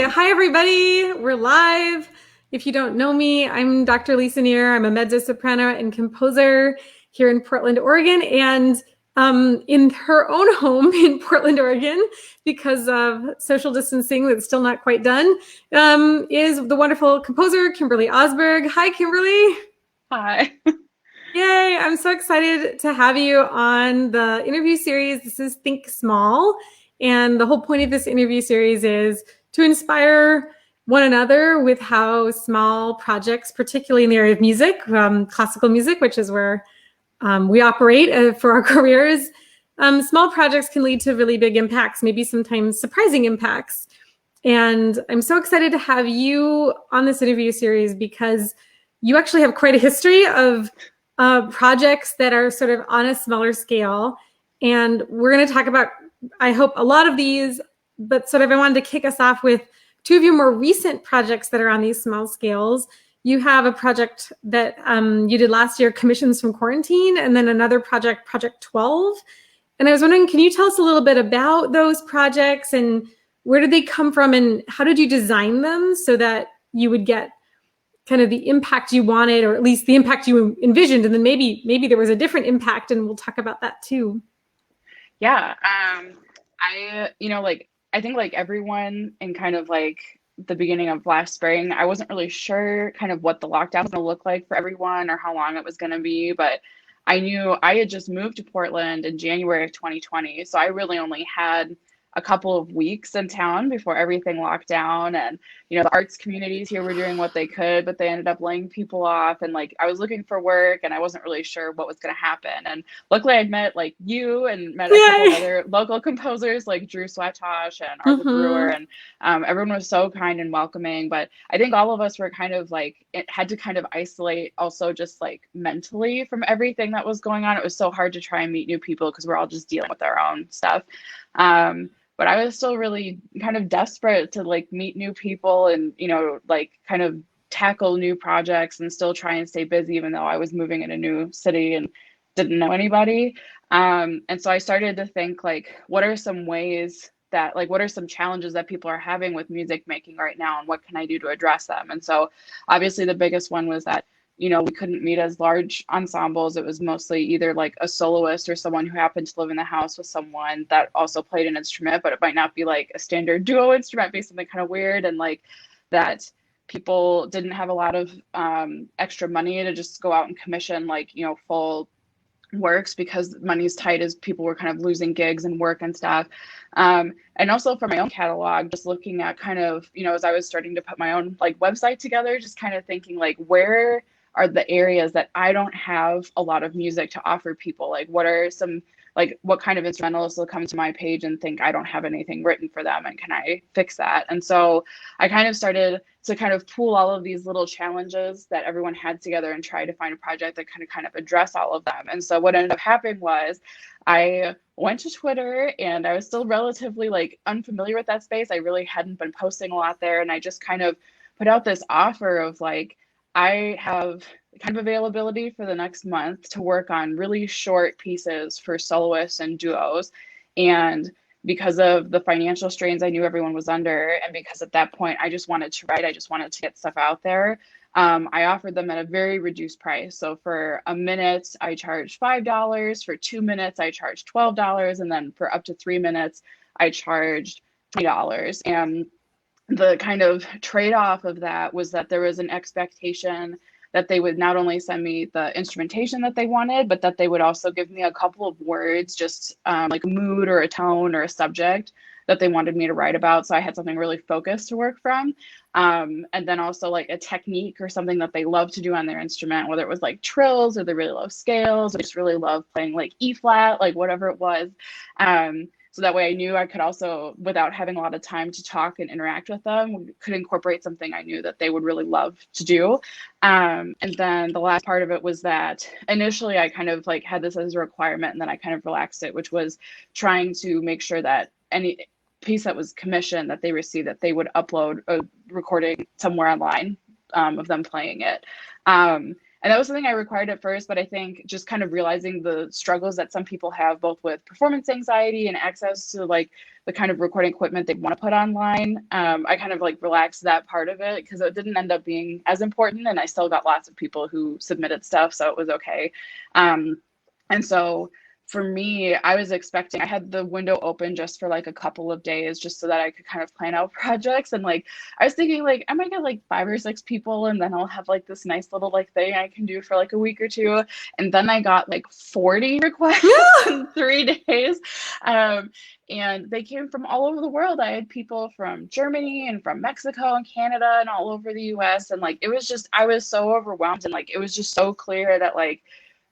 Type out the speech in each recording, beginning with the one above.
Hi, everybody. We're live. If you don't know me, I'm Dr. Lisa Neer. I'm a mezzo-soprano and composer here in Portland, Oregon, and in her own home in Portland, Oregon, because of social distancing that's still not quite done, is the wonderful composer, Kimberly Osberg. Hi, Kimberly. Hi. Yay, I'm so excited to have you on the interview series. This is Think Small. And the whole point of this interview series is to inspire one another with how small projects, particularly in the area of music, classical music, which is where we operate for our careers, small projects can lead to really big impacts, maybe sometimes surprising impacts. And I'm so excited to have you on this interview series because you actually have quite a history of projects that are sort of on a smaller scale. And we're going to talk about, I hope, a lot of these, but sort of I wanted to kick us off with two of your more recent projects that are on these small scales. You have a project that you did last year, Commissions from Quarantine, and then another project, Project 12. And I was wondering, can you tell us a little bit about those projects and where did they come from and how did you design them so that you would get kind of the impact you wanted, or at least the impact you envisioned, and then maybe there was a different impact, and we'll talk about that too. Yeah. I think like everyone in kind of like the beginning of last spring, I wasn't really sure kind of what the lockdown was going to look like for everyone or how long it was going to be, but I knew I had just moved to Portland in January of 2020, so I really only had a couple of weeks in town before everything locked down. And the arts communities here were doing what they could, but they ended up laying people off, and like I was looking for work and I wasn't really sure what was going to happen. And luckily I'd met like you and met a couple of Yay! other local composers like Drew Swatosh and Arthur Brewer, Mm-hmm. and everyone was so kind and welcoming. But I think all of us were kind of like, it had to kind of isolate also just like mentally from everything that was going on. It was so hard to try and meet new people because we're all just dealing with our own stuff. But I was still really kind of desperate to like meet new people and, like kind of tackle new projects and still try and stay busy, even though I was moving in a new city and didn't know anybody. And so I started to think like, what are some ways that like, what are some challenges that people are having with music making right now, and what can I do to address them? And so obviously the biggest one was that we couldn't meet as large ensembles. It was mostly either like a soloist or someone who happened to live in the house with someone that also played an instrument, but it might not be like a standard duo instrument, be something kind of weird. And like that people didn't have a lot of extra money to just go out and commission like, full works because money's tight as people were kind of losing gigs and work and stuff. And also for my own catalog, just looking at kind of, as I was starting to put my own like website together, just kind of thinking like, where are the areas that I don't have a lot of music to offer people? Like, what are some, like, what kind of instrumentalists will come to my page and think I don't have anything written for them? And can I fix that? And so I kind of started to kind of pool all of these little challenges that everyone had together and try to find a project that kind of address all of them. And so what ended up happening was I went to Twitter, and I was still relatively like unfamiliar with that space. I really hadn't been posting a lot there. And I just kind of put out this offer of like, I have kind of availability for the next month to work on really short pieces for soloists and duos. And because of the financial strains I knew everyone was under, and because at that point I just wanted to write, I just wanted to get stuff out there. I offered them at a very reduced price. So for a minute, I charged $5. For 2 minutes, I charged $12. And then for up to 3 minutes, I charged $20. And the kind of trade-off of that was that there was an expectation that they would not only send me the instrumentation that they wanted, but that they would also give me a couple of words, just like a mood or a tone or a subject that they wanted me to write about. So I had something really focused to work from. And then also like a technique or something that they love to do on their instrument, whether it was like trills or they really love scales, or just really love playing like E flat, like whatever it was. So that way I knew I could also, without having a lot of time to talk and interact with them, could incorporate something I knew that they would really love to do. And then the last part of it was that initially I kind of like had this as a requirement, and then I kind of relaxed it, which was trying to make sure that any piece that was commissioned that they received, that they would upload a recording somewhere online of them playing it. And that was something I required at first, but I think just kind of realizing the struggles that some people have, both with performance anxiety and access to like the kind of recording equipment they want to put online, I kind of like relaxed that part of it because it didn't end up being as important, and I still got lots of people who submitted stuff, so it was okay. And so for me, I was expecting, I had the window open just for like a couple of days just so that I could kind of plan out projects. And like, I was thinking like, I might get like 5 or 6 people and then I'll have like this nice little like thing I can do for like a week or two. And then I got like 40 requests in 3 days. And they came from all over the world. I had people from Germany and from Mexico and Canada and all over the US. And like, it was just, I was so overwhelmed, and like, it was just so clear that like,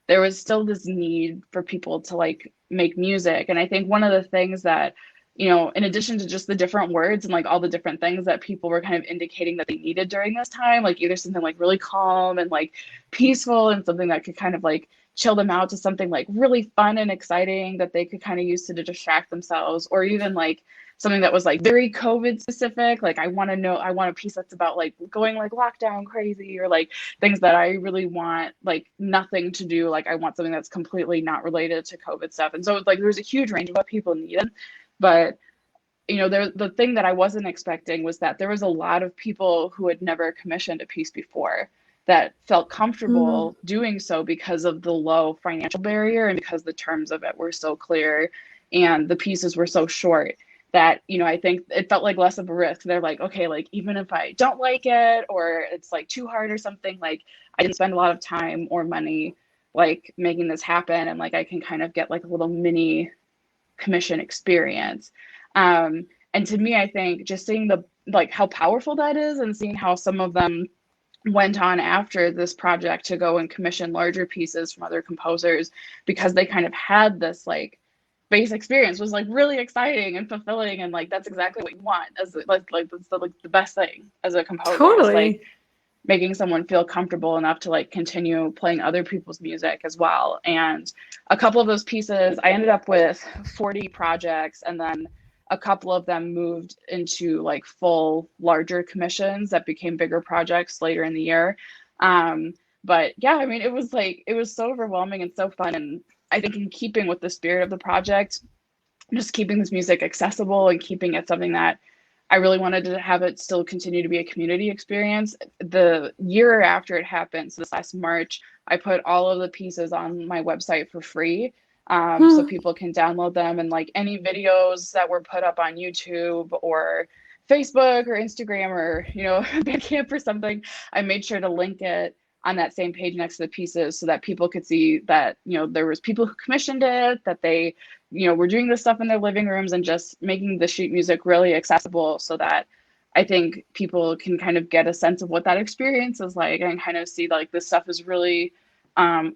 there was still this need for people to like make music. And I think one of the things that, you know, in addition to just the different words and like all the different things that people were kind of indicating that they needed during this time, like either something like really calm and like peaceful and something that could kind of like chill them out, to something like really fun and exciting that they could kind of use to distract themselves, or even like something that was like very COVID specific. Like I want a piece that's about like going like lockdown crazy, or like things that I really want like nothing to do. Like I want something that's completely not related to COVID stuff. And so like there's a huge range of what people needed. But you know, the thing that I wasn't expecting was that there was a lot of people who had never commissioned a piece before that felt comfortable doing so because of the low financial barrier and because the terms of it were so clear and the pieces were so short that, you know, I think it felt like less of a risk. They're like, okay, like even if I don't like it or it's like too hard or something, like I didn't spend a lot of time or money like making this happen, and like I can kind of get like a little mini commission experience. And to me, I think just seeing the like how powerful that is, and seeing how some of them went on after this project to go and commission larger pieces from other composers because they kind of had this like base experience, was like really exciting and fulfilling, and like that's exactly what you want as like that's the best thing as a composer. Totally. Like making someone feel comfortable enough to like continue playing other people's music as well. And a couple of those pieces, I ended up with 40 projects, and then a couple of them moved into like full larger commissions that became bigger projects later in the year. But yeah, I mean, it was so overwhelming and so fun. And I think in keeping with the spirit of the project, just keeping this music accessible and keeping it something that I really wanted to have it still continue to be a community experience. The year after it happened, so this last March, I put all of the pieces on my website for free. So people can download them, and like any videos that were put up on YouTube or Facebook or Instagram or, you know, Bandcamp or something, I made sure to link it on that same page next to the pieces so that people could see that, you know, there was people who commissioned it, that they, you know, were doing this stuff in their living rooms and just making the sheet music really accessible, so that I think people can kind of get a sense of what that experience is like and kind of see like this stuff is really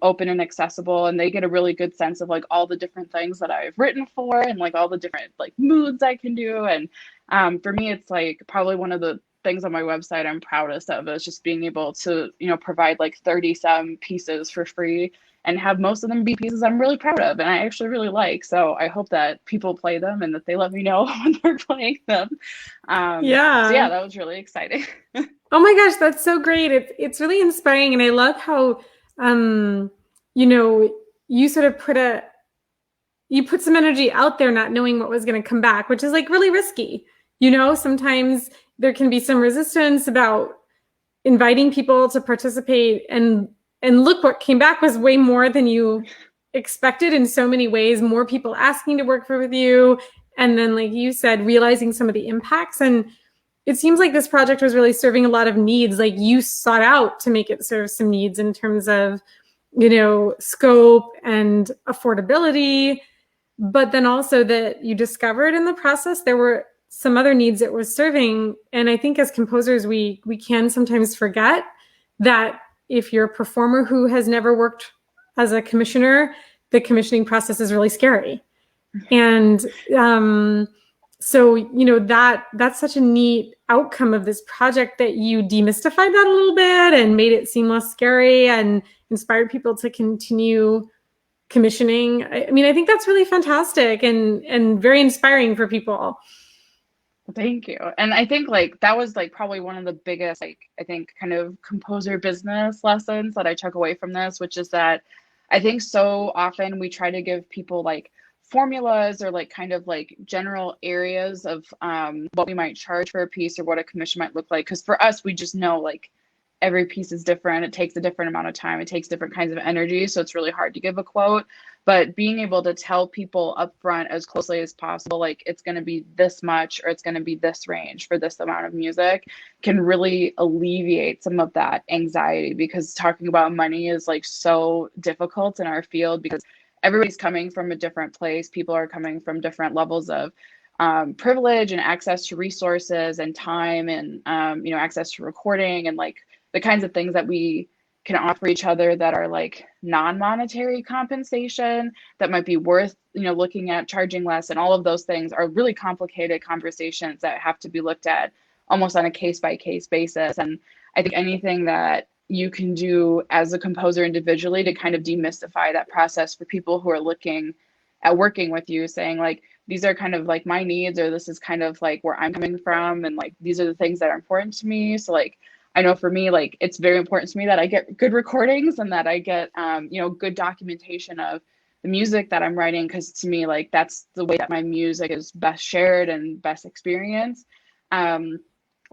open and accessible, and they get a really good sense of like all the different things that I've written for and like all the different like moods I can do. And for me, it's like probably one of the things on my website I'm proudest of is just being able to, you know, provide like 30-some pieces for free and have most of them be pieces I'm really proud of and I actually really like. So I hope that people play them and that they let me know when they're playing them. So yeah, that was really exciting. Oh my gosh, that's so great. It's really inspiring. And I love how, you know, you sort of put some energy out there, not knowing what was going to come back, which is like really risky. You know, sometimes there can be some resistance about inviting people to participate, and look, what came back was way more than you expected in so many ways, more people asking to work with you. And then, like you said, realizing some of the impacts. And it seems like this project was really serving a lot of needs. Like you sought out to make it serve some needs in terms of, you know, scope and affordability, but then also that you discovered in the process there were some other needs it was serving. And I think as composers, we can sometimes forget that if you're a performer who has never worked as a commissioner, the commissioning process is really scary. And so, you know, that's such a neat outcome of this project, that you demystified that a little bit and made it seem less scary and inspired people to continue commissioning. I mean, I think that's really fantastic and very inspiring for people. Thank you. And I think like that was like probably one of the biggest, like, I think kind of composer business lessons that I took away from this, which is that I think so often we try to give people like formulas or like kind of like general areas of what we might charge for a piece or what a commission might look like. Because for us, we just know like every piece is different. It takes a different amount of time. It takes different kinds of energy. So it's really hard to give a quote. But being able to tell people upfront as closely as possible, like it's going to be this much or it's going to be this range for this amount of music can really alleviate some of that anxiety, because talking about money is like so difficult in our field because everybody's coming from a different place. People are coming from different levels of privilege and access to resources and time and, access to recording and like the kinds of things that we can offer each other that are like non-monetary compensation that might be worth, looking at charging less. And all of those things are really complicated conversations that have to be looked at almost on a case by case basis. And I think anything that you can do as a composer individually to kind of demystify that process for people who are looking at working with you, saying like, these are kind of like my needs, or this is kind of like where I'm coming from. And like, these are the things that are important to me. So like, I know for me, like it's very important to me that I get good recordings and that I get, good documentation of the music that I'm writing. Cause to me, like that's the way that my music is best shared and best experienced. And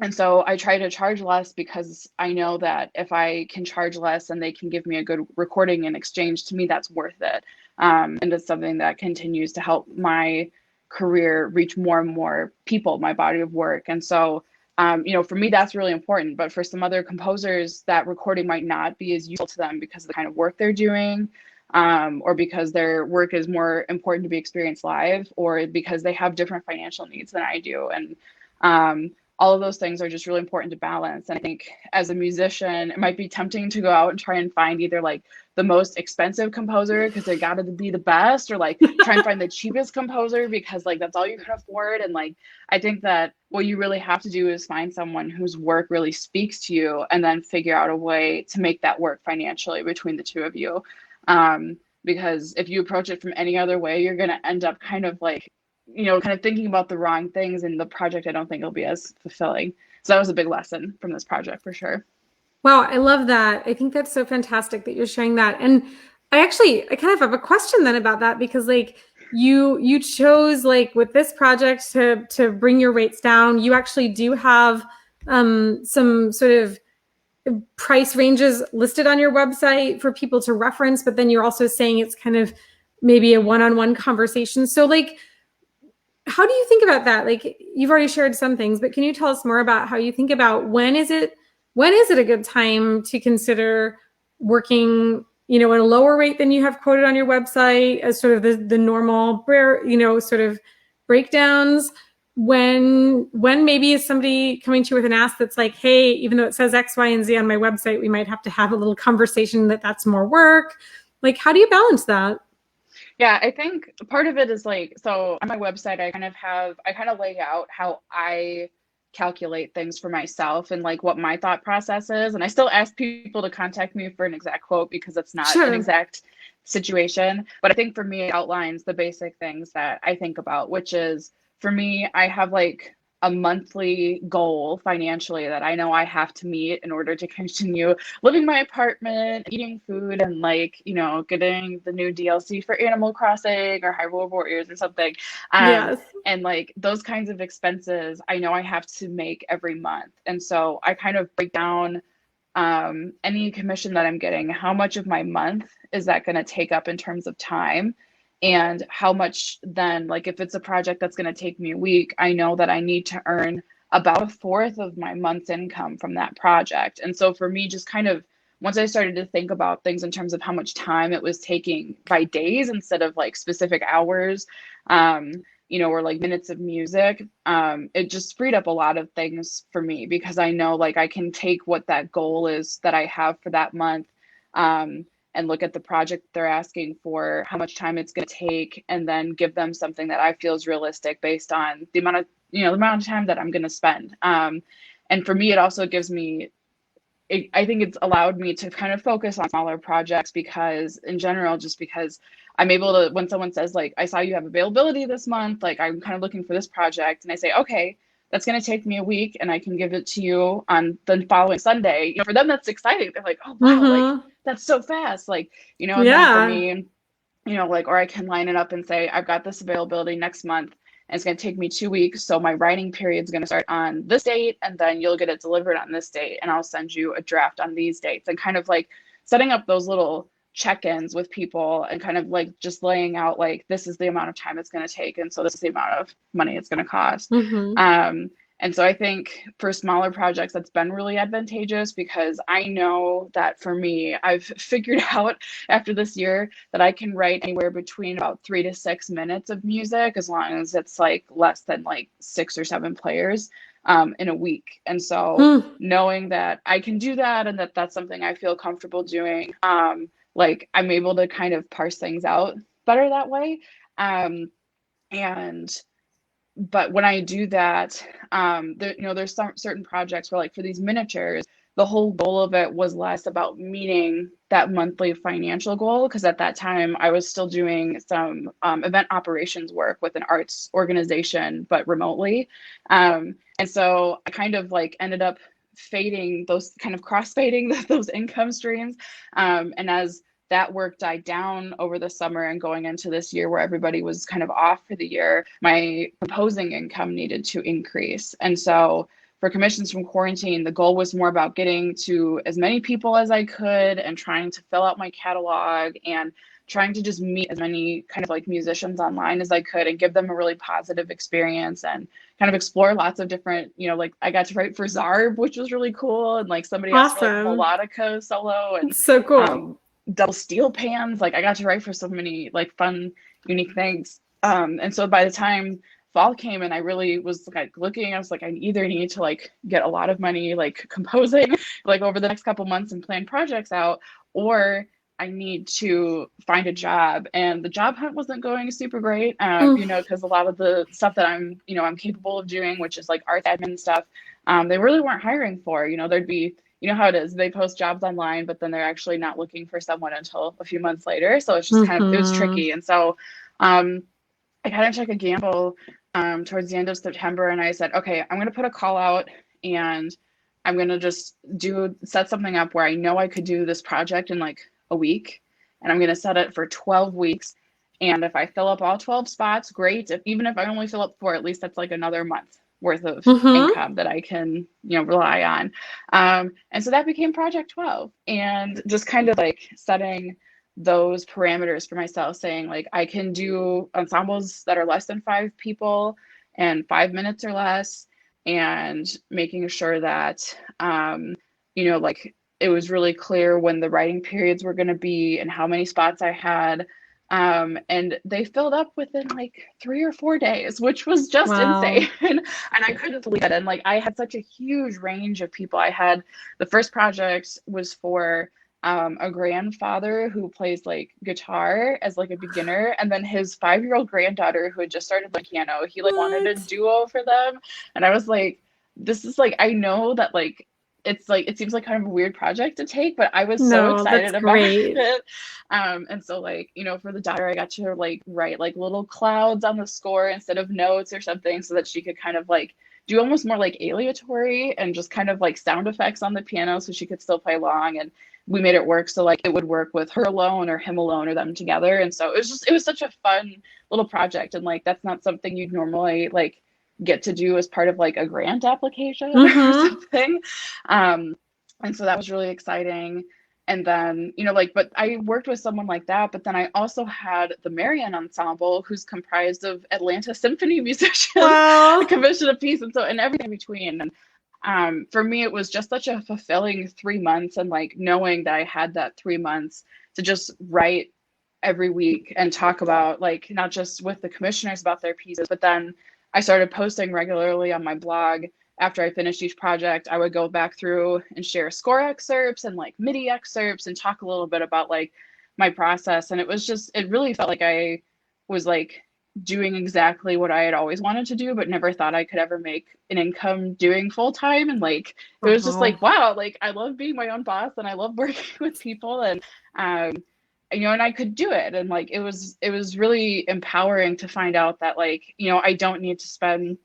so I try to charge less because I know that if I can charge less and they can give me a good recording in exchange, to me, that's worth it. And it's something that continues to help my career reach more and more people, my body of work. And so, for me, that's really important. But for some other composers, that recording might not be as useful to them because of the kind of work they're doing, or because their work is more important to be experienced live, or because they have different financial needs than I do. And all of those things are just really important to balance. And I think as a musician, it might be tempting to go out and try and find either like the most expensive composer because they got to be the best, or like try and find the cheapest composer because like that's all you can afford. And like I think that what you really have to do is find someone whose work really speaks to you and then figure out a way to make that work financially between the two of you. Because if you approach it from any other way, you're going to end up kind of like, kind of thinking about the wrong things, and the project I don't think will be as fulfilling. So that was a big lesson from this project for sure. Wow, I love that. I think that's so fantastic that you're sharing that. And I kind of have a question then about that, because like you chose like with this project to bring your rates down. You actually do have some sort of price ranges listed on your website for people to reference, but then you're also saying it's kind of maybe a one-on-one conversation. So like, how do you think about that? Like you've already shared some things, but can you tell us more about how you think about when is it a good time to consider working, at a lower rate than you have quoted on your website as sort of the normal, sort of breakdowns? When maybe is somebody coming to you with an ask that's like, hey, even though it says X, Y, and Z on my website, we might have to have a little conversation that's more work. Like, how do you balance that? Yeah, I think part of it is like, so on my website, I kind of lay out how I calculate things for myself and like what my thought process is. And I still ask people to contact me for an exact quote because it's not an exact situation. But I think for me, it outlines the basic things that I think about, which is for me, I have like a monthly goal financially that I know I have to meet in order to continue living my apartment, eating food, and like, getting the new DLC for Animal Crossing or Hyrule Warriors or something. Yes. And like those kinds of expenses, I know I have to make every month. And so I kind of break down any commission that I'm getting, how much of my month is that going to take up in terms of time? And how much then, like if it's a project that's going to take me a week, I know that I need to earn about a fourth of my month's income from that project. And so for me, just kind of once I started to think about things in terms of how much time it was taking by days instead of like specific hours, or like minutes of music, it just freed up a lot of things for me because I know like I can take what that goal is that I have for that month, and look at the project they're asking for, how much time it's going to take, and then give them something that I feel is realistic based on the amount of time that I'm going to spend. And for me, it also gives me, I think it's allowed me to kind of focus on smaller projects because in general, just because I'm able to, when someone says like, I saw you have availability this month, like I'm kind of looking for this project, and I say, okay, that's going to take me a week and I can give it to you on the following Sunday. You know, for them, that's exciting. They're like, oh, wow, like that's so fast. Like, you know, and then for me, you know, like, or I can line it up and say, I've got this availability next month and it's going to take me 2 weeks. So my writing period is going to start on this date and then you'll get it delivered on this date. And I'll send you a draft on these dates, and kind of like setting up those little check-ins with people and kind of like just laying out like, this is the amount of time it's going to take. And so this is the amount of money it's going to cost. And so I think for smaller projects, that's been really advantageous, because I know that for me, I've figured out after this year that I can write anywhere between about 3 to 6 minutes of music, as long as it's like less than like 6 or 7 players in a week. And so knowing that I can do that and that that's something I feel comfortable doing, like I'm able to kind of parse things out better that way. But when I do that, there, you know, there's some certain projects where, like for these miniatures, the whole goal of it was less about meeting that monthly financial goal, because at that time I was still doing some event operations work with an arts organization, but remotely. And so I kind of like ended up fading those, kind of cross-fading those income streams. And as that work died down over the summer and going into this year where everybody was kind of off for the year, my composing income needed to increase. And so for Commissions from Quarantine, the goal was more about getting to as many people as I could and trying to fill out my catalog and trying to just meet as many kind of like musicians online as I could and give them a really positive experience and kind of explore lots of different, you know, like I got to write for Zarb, which was really cool. And like somebody asked for like melodica solo, and it's so cool. Double steel pans. Like I got to write for so many like fun, unique things. And so by the time fall came and I really was like looking, I was like, I either need to like get a lot of money like composing like over the next couple months and plan projects out, or I need to find a job. And the job hunt wasn't going super great, you know, because a lot of the stuff that I'm, you know, I'm capable of doing, which is like art admin stuff, they really weren't hiring for. You know, there'd be, you know how it is, they post jobs online, but then they're actually not looking for someone until a few months later. So it's just kind of, it was tricky. And so I kind of took a gamble towards the end of September, and I said, okay, I'm going to put a call out and I'm going to just set something up where I know I could do this project in like a week, and I'm going to set it for 12 weeks. And if I fill up all 12 spots, great. Even if I only fill up 4, at least that's like another month worth of income that I can, you know, rely on. And so that became Project 12, and just kind of like setting those parameters for myself, saying like, I can do ensembles that are less than 5 people and 5 minutes or less, and making sure that, you know, like it was really clear when the writing periods were going to be and how many spots I had. And they filled up within like 3 or 4 days, which was just insane. And I couldn't believe it. And like, I had such a huge range of people. I had, the first project was for a grandfather who plays like guitar as like a beginner, and then his 5-year-old granddaughter who had just started like piano. He like wanted a duo for them. And I was like, this is like, I know that like, it's like, it seems like kind of a weird project to take, but I was so excited about it. And so like, you know, for the daughter, I got to like write like little clouds on the score instead of notes or something, so that she could kind of like do almost more like aleatory and just kind of like sound effects on the piano so she could still play along. And we made it work so like it would work with her alone or him alone or them together. And so it was such a fun little project. And like, that's not something you'd normally like get to do as part of like a grant application or something. And so that was really exciting. And then, you know, like, but I worked with someone like that, but then I also had the Marian Ensemble, who's comprised of Atlanta symphony musicians, the Commission of Peace, and so, and everything in between. And for me, it was just such a fulfilling 3 months, and like knowing that I had that 3 months to just write every week and talk about like, not just with the commissioners about their pieces, but then I started posting regularly on my blog. After I finished each project, I would go back through and share score excerpts and like MIDI excerpts and talk a little bit about like my process. And it was just, it really felt like I was like doing exactly what I had always wanted to do, but never thought I could ever make an income doing full time. And like, it was just like, wow, like I love being my own boss and I love working with people, and, you know, and I could do it. And like, it was really empowering to find out that like, you know, I don't need to spend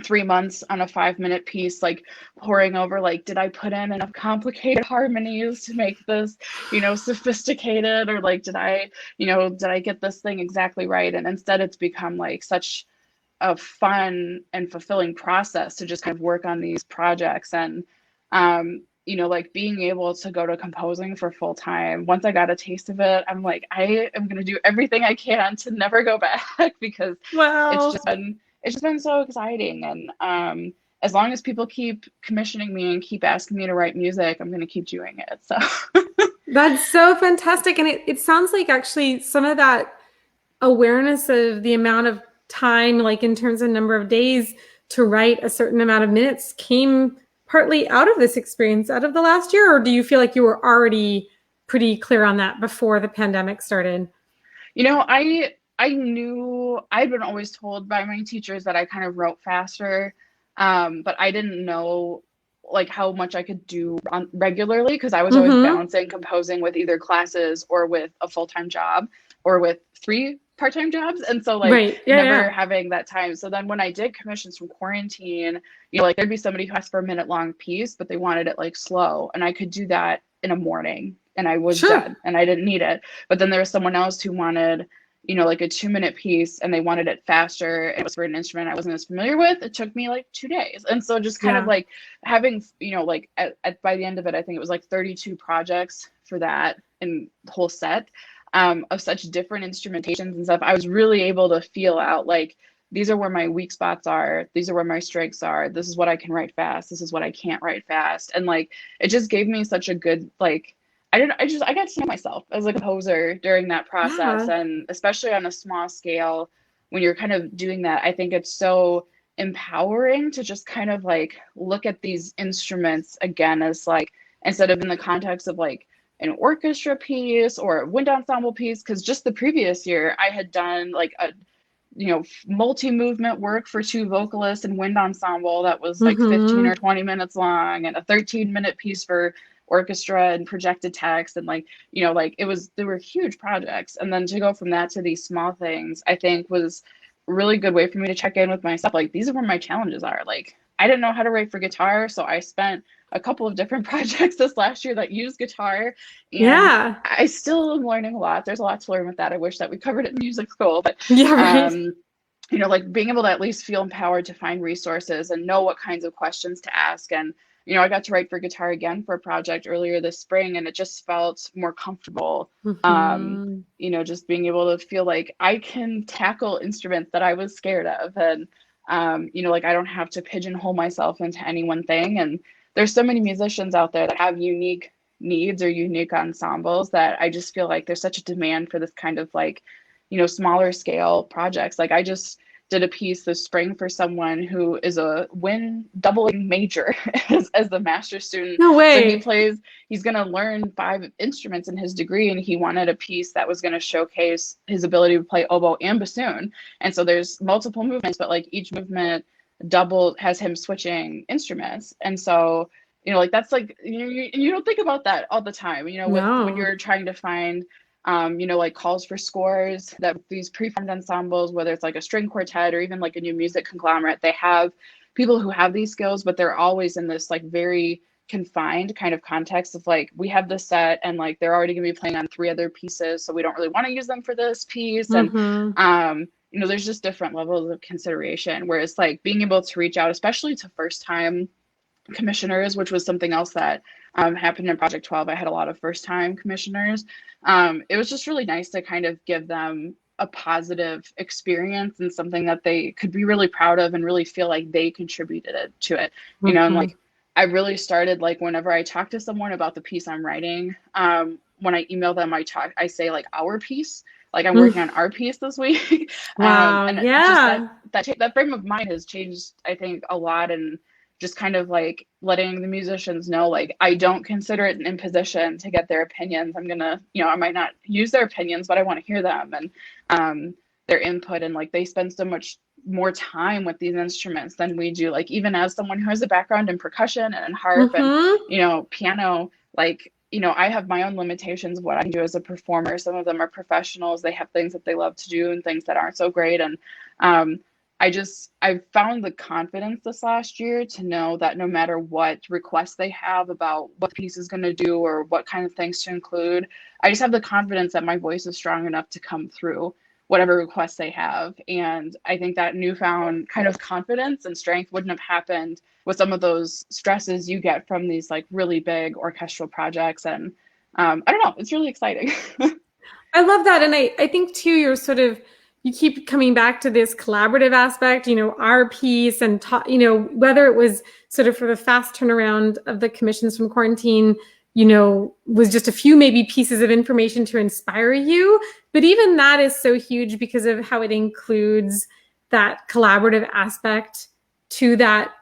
3 months on a 5-minute piece, like poring over, like, did I put in enough complicated harmonies to make this, sophisticated, or like, did I get this thing exactly right? And instead it's become like such a fun and fulfilling process to just kind of work on these projects. And like being able to go to composing for full time, once I got a taste of it, I'm like, I am going to do everything I can to never go back because it's Wow. just been it's just been so exciting. And as long as people keep commissioning me and keep asking me to write music, I'm going to keep doing it. So That's so fantastic. And it sounds like actually some of that awareness of the amount of time, like in terms of number of days to write a certain amount of minutes, came partly out of this experience, out of the last year? Or do you feel like you were already pretty clear on that before the pandemic started? I knew I'd been always told by my teachers that I kind of wrote faster, but I didn't know like how much I could do regularly because I was always Mm-hmm. balancing composing with either classes or with a full-time job or with 3 part-time jobs. And so like Right. Yeah, never yeah. having that time. So then when I did commissions from quarantine, like there'd be somebody who asked for a minute long piece, but they wanted it like slow. And I could do that in a morning and I was Sure. done and I didn't need it. But then there was someone else who wanted like a 2-minute piece and they wanted it faster. It was for an instrument I wasn't as familiar with. It took me like 2 days. And so just kind of Yeah. like having, like by the end of it, I think it was like 32 projects for that and the whole set of such different instrumentations and stuff. I was really able to feel out like, these are where my weak spots are. These are where my strengths are. This is what I can write fast. This is what I can't write fast. And like, it just gave me such a good, like, I got to know myself as a composer during that process. Yeah. And especially on a small scale, when you're kind of doing that, I think it's so empowering to just kind of like look at these instruments again as like, instead of in the context of like an orchestra piece or a wind ensemble piece, because just the previous year I had done like a multi-movement work for 2 vocalists and wind ensemble that was like 15 or Mm-hmm. 20 minutes long, and a 13-minute piece for orchestra and projected text. And like, like there were huge projects. And then to go from that to these small things, I think was a really good way for me to check in with myself. Like, these are where my challenges are. Like, I didn't know how to write for guitar, so I spent a couple of different projects this last year that used guitar, and Yeah. I still am learning a lot. There's a lot to learn with that. I wish that we covered it in music school, but Yeah, right. um, like being able to at least feel empowered to find resources and know what kinds of questions to ask. And I got to write for guitar again for a project earlier this spring, and it just felt more comfortable. Mm-hmm. Just being able to feel like I can tackle instruments that I was scared of, and like I don't have to pigeonhole myself into any one thing. And there's so many musicians out there that have unique needs or unique ensembles that I just feel like there's such a demand for this kind of like, smaller scale projects. Like, I just did a piece this spring for someone who is a wind doubling major as the master student. No So way. he's going to learn 5 instruments in his degree, and he wanted a piece that was going to showcase his ability to play oboe and bassoon. And so there's multiple movements, but like each movement double has him switching instruments. And so, like that's like, you don't think about that all the time, with when No. you're trying to find like calls for scores, that these preformed ensembles, whether it's like a string quartet or even like a new music conglomerate, they have people who have these skills, but they're always in this like very confined kind of context of like, we have this set and like they're already going to be playing on 3 other pieces, so we don't really want to use them for this piece. And Mm-hmm. there's just different levels of consideration, whereas like being able to reach out, especially to first time commissioners, which was something else that happened in Project 12. I had a lot of first time commissioners. It was just really nice to kind of give them a positive experience and something that they could be really proud of and really feel like they contributed to it, and Mm-hmm. like I really started like whenever I talk to someone about the piece I'm writing, when I email them, I say like our piece, like I'm working on our piece this week. Wow. And just Yeah. that frame of mind has changed, I think, a lot. And just kind of like letting the musicians know, like, I don't consider it an imposition to get their opinions. I'm gonna, I might not use their opinions, but I want to hear them and their input. And like they spend so much more time with these instruments than we do. Like, even as someone who has a background in percussion and in harp and Mm-hmm. piano, like, I have my own limitations of what I can do as a performer. Some of them are professionals. They have things that they love to do and things that aren't so great. And I've found the confidence this last year to know that no matter what requests they have about what the piece is going to do or what kind of things to include, I just have the confidence that my voice is strong enough to come through whatever requests they have. And I think that newfound kind of confidence and strength wouldn't have happened with some of those stresses you get from these like really big orchestral projects. And I don't know, it's really exciting. I love that. And I think too, you keep coming back to this collaborative aspect, our piece and, whether it was sort of for the fast turnaround of the commissions from quarantine, was just a few maybe pieces of information to inspire you. But even that is so huge because of how it includes that collaborative aspect to that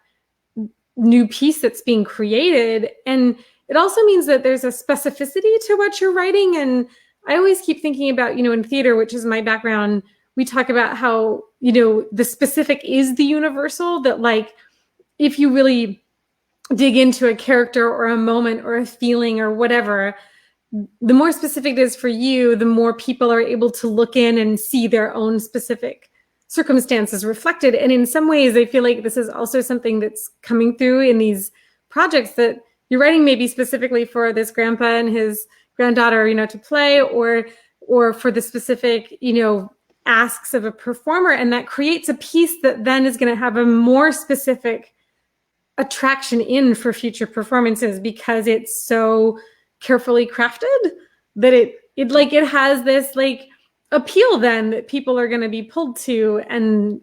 new piece that's being created. And it also means that there's a specificity to what you're writing. And I always keep thinking about, in theater, which is my background, we talk about how, the specific is the universal, that like, if you really dig into a character or a moment or a feeling or whatever, the more specific it is for you, the more people are able to look in and see their own specific circumstances reflected. And in some ways, I feel like this is also something that's coming through in these projects, that you're writing maybe specifically for this grandpa and his granddaughter, to play, or for the specific, asks of a performer. And that creates a piece that then is going to have a more specific attraction in for future performances, because it's so carefully crafted that it has this like appeal then that people are going to be pulled to, and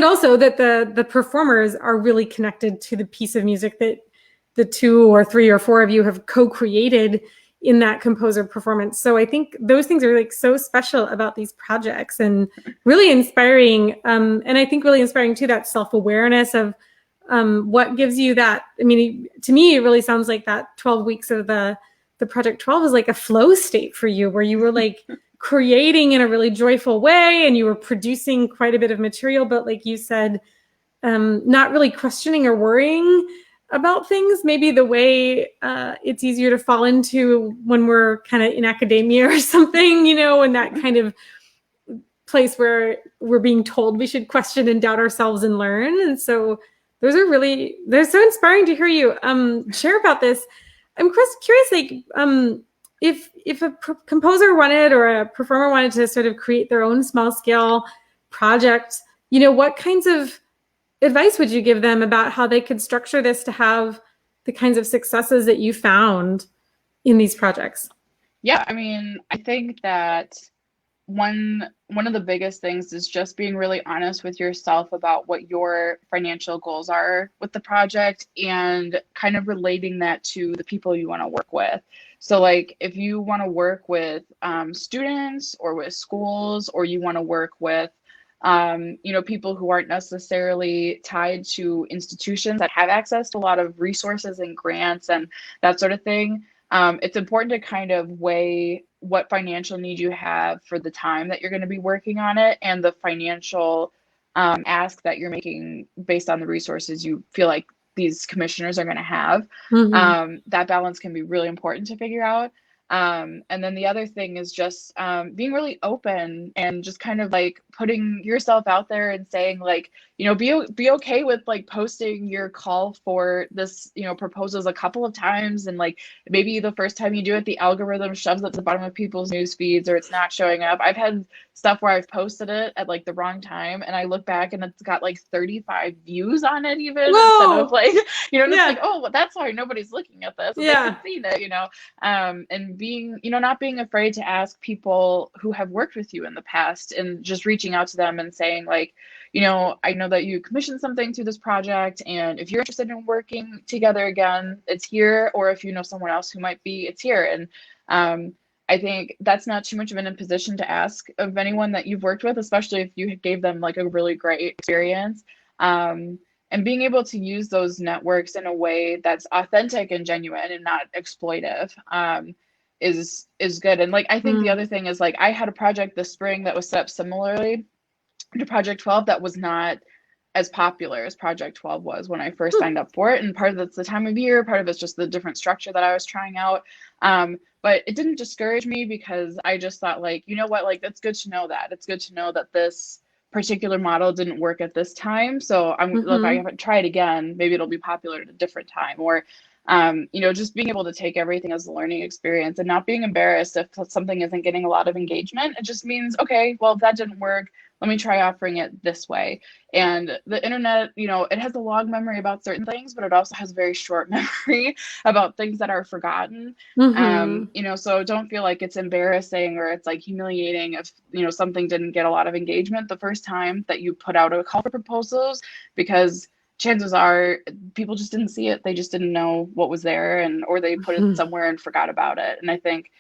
also that the performers are really connected to the piece of music that the 2 or 3 or 4 of you have co-created in that composer performance. So I think those things are like so special about these projects and really inspiring. And I think really inspiring too, that self-awareness of what gives you that. I mean, to me, it really sounds like that 12 weeks of the Project 12 is like a flow state for you, where you were like creating in a really joyful way, and you were producing quite a bit of material, but like you said, not really questioning or worrying about things, maybe the way it's easier to fall into when we're kind of in academia or something, in that kind of place where we're being told we should question and doubt ourselves and learn. And so they're so inspiring to hear you share about this. I'm curious, like, if a composer wanted or a performer wanted to sort of create their own small scale project, what kinds of advice would you give them about how they could structure this to have the kinds of successes that you found in these projects? Yeah, I mean, I think that one of the biggest things is just being really honest with yourself about what your financial goals are with the project, and kind of relating that to the people you want to work with. So like if you want to work with students or with schools, or you want to work with people who aren't necessarily tied to institutions that have access to a lot of resources and grants and that sort of thing, it's important to kind of weigh what financial need you have for the time that you're going to be working on it, and the financial ask that you're making based on the resources you feel like these commissioners are going to have. Mm-hmm. That balance can be really important to figure out. And then the other thing is just being really open, and just kind of like putting yourself out there and saying like, be okay with like posting your call for this, proposals a couple of times. And like maybe the first time you do it, the algorithm shoves it at the bottom of people's news feeds, or it's not showing up. I've had stuff where I've posted it at like the wrong time, and I look back and it's got like 35 views on it even. Whoa! Instead of like, it's Yeah. like, oh, well, that's why nobody's looking at this. Yeah. They haven't seen it, and being, not being afraid to ask people who have worked with you in the past, and just reaching out to them and saying like, I know that you commissioned something through this project, and if you're interested in working together again, it's here. Or if you know someone else who might be, it's here. And I think that's not too much of an imposition to ask of anyone that you've worked with, especially if you gave them like a really great experience. And being able to use those networks in a way that's authentic and genuine and not exploitive is good. And like, I think the other thing is like, I had a project this spring that was set up similarly to Project 12 that was not as popular as Project 12 was when I first signed up for it. And part of it's the time of year, part of it's just the different structure that I was trying out. But it didn't discourage me, because I just thought like, what, like, that's good to know that. It's good to know that this particular model didn't work at this time. So if I haven't tried again, maybe it'll be popular at a different time. Or, just being able to take everything as a learning experience and not being embarrassed if something isn't getting a lot of engagement. It just means, okay, well, if that didn't work, let me try offering it this way. And the internet, it has a long memory about certain things, but it also has very short memory about things that are forgotten. So don't feel like it's embarrassing or it's like humiliating if, something didn't get a lot of engagement the first time that you put out a call for proposals, because chances are people just didn't see it. They just didn't know what was there, or they put it somewhere and forgot about it. And I think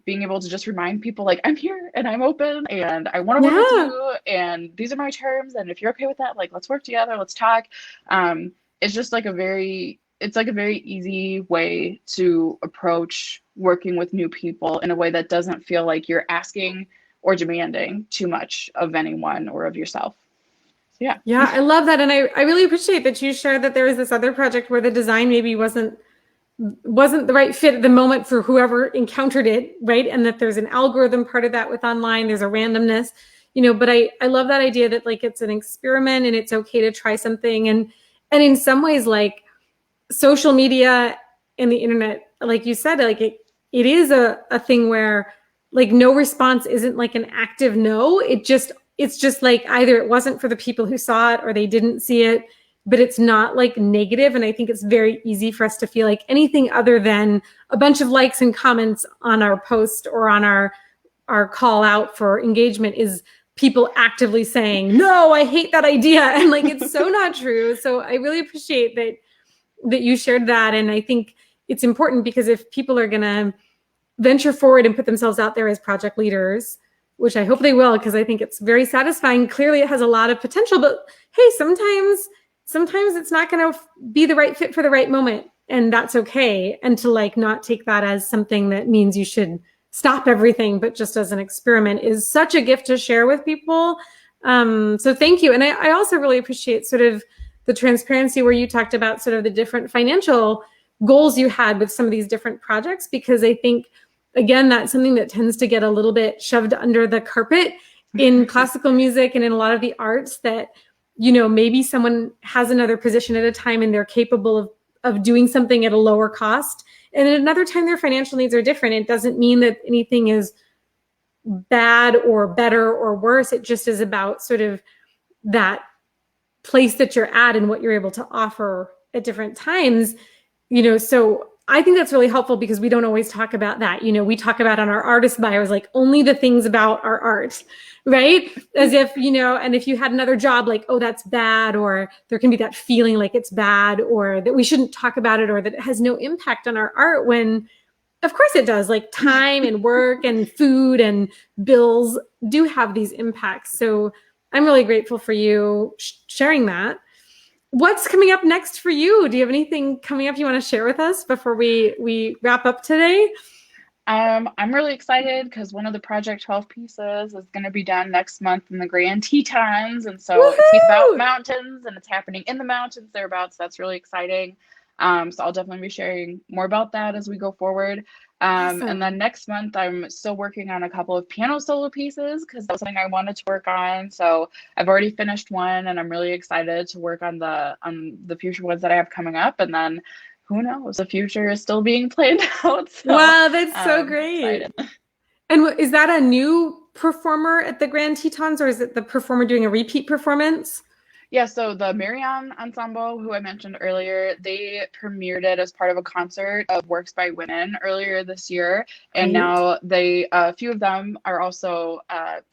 being able to just remind people, like, I'm here and I'm open and I want to work with you, and these are my terms, and if you're okay with that, like, let's work together, let's talk. It's just like a very easy way to approach working with new people in a way that doesn't feel like you're asking or demanding too much of anyone or of yourself. So, yeah, I love that. And I really appreciate that you shared that there was this other project where the design maybe wasn't the right fit at the moment for whoever encountered it, right? And that there's an algorithm part of that with online, there's a randomness, but I love that idea that, like, it's an experiment and it's okay to try something. And in some ways, like, social media and the internet, like you said, like, it is a thing where, like, no response isn't like an active no. It's just like either it wasn't for the people who saw it or they didn't see it, but it's not like negative. And I think it's very easy for us to feel like anything other than a bunch of likes and comments on our post or on our call out for engagement is people actively saying, no, I hate that idea. And, like, it's so not true. So I really appreciate that you shared that. And I think it's important because if people are going to venture forward and put themselves out there as project leaders, which I hope they will, because I think it's very satisfying. Clearly it has a lot of potential, but hey, sometimes it's not going to be the right fit for the right moment, and that's okay. And to, like, not take that as something that means you should stop everything, but just as an experiment is such a gift to share with people. So thank you. And I also really appreciate sort of the transparency where you talked about sort of the different financial goals you had with some of these different projects, because I think, again, that's something that tends to get a little bit shoved under the carpet in classical music and in a lot of the arts, that, maybe someone has another position at a time and they're capable of doing something at a lower cost. And at another time, their financial needs are different. It doesn't mean that anything is bad or better or worse. It just is about sort of that place that you're at and what you're able to offer at different times, so I think that's really helpful because we don't always talk about that. We talk about on our artist bios, like, only the things about our art, right? As if, and if you had another job, like, oh, that's bad, or there can be that feeling like it's bad, or that we shouldn't talk about it, or that it has no impact on our art, when of course it does. Like, time and work and food and bills do have these impacts. So I'm really grateful for you sharing that. What's coming up next for you? Do you have anything coming up you want to share with us before we wrap up today? I'm really excited because one of the Project 12 pieces is going to be done next month in the Grand Tetons. And so it's about mountains, and it's happening in the mountains thereabouts. That's really exciting. So I'll definitely be sharing more about that as we go forward. Awesome. And then next month, I'm still working on a couple of piano solo pieces because that was something I wanted to work on. So I've already finished one, and I'm really excited to work on the future ones that I have coming up. And then who knows, the future is still being planned out. So, wow, that's so great. Excited. And is that a new performer at the Grand Tetons, or is it the performer doing a repeat performance? Yeah, so the Marianne Ensemble, who I mentioned earlier, they premiered it as part of a concert of works by women earlier this year. And now a few of them are also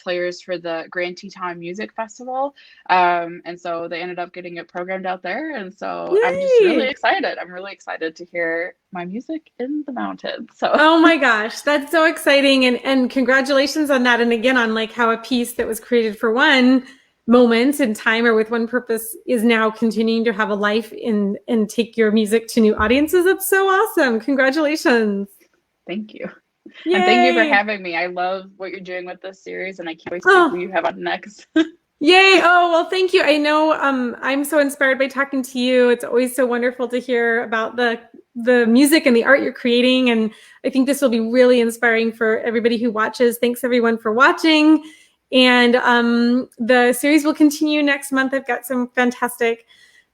players for the Grand Teton Music Festival. And so they ended up getting it programmed out there. And so I'm just really excited. I'm really excited to hear my music in the mountains. So oh my gosh, that's so exciting. And congratulations on that. And again, on like how a piece that was created for one moment in time or with one purpose is now continuing to have a life and take your music to new audiences. That's so awesome. Congratulations. Thank you. Yay. And thank you for having me. I love what you're doing with this series, and I can't wait to see who you have on next. Yay. Oh, well, thank you. I know I'm so inspired by talking to you. It's always so wonderful to hear about the music and the art you're creating. And I think this will be really inspiring for everybody who watches. Thanks everyone for watching. And the series will continue next month. I've got some fantastic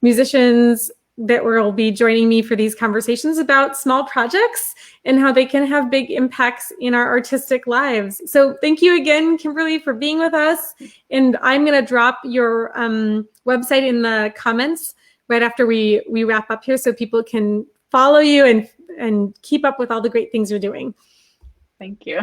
musicians that will be joining me for these conversations about small projects and how they can have big impacts in our artistic lives. So thank you again, Kimberly, for being with us. And I'm going to drop your website in the comments right after we wrap up here so people can follow you and keep up with all the great things you're doing. Thank you.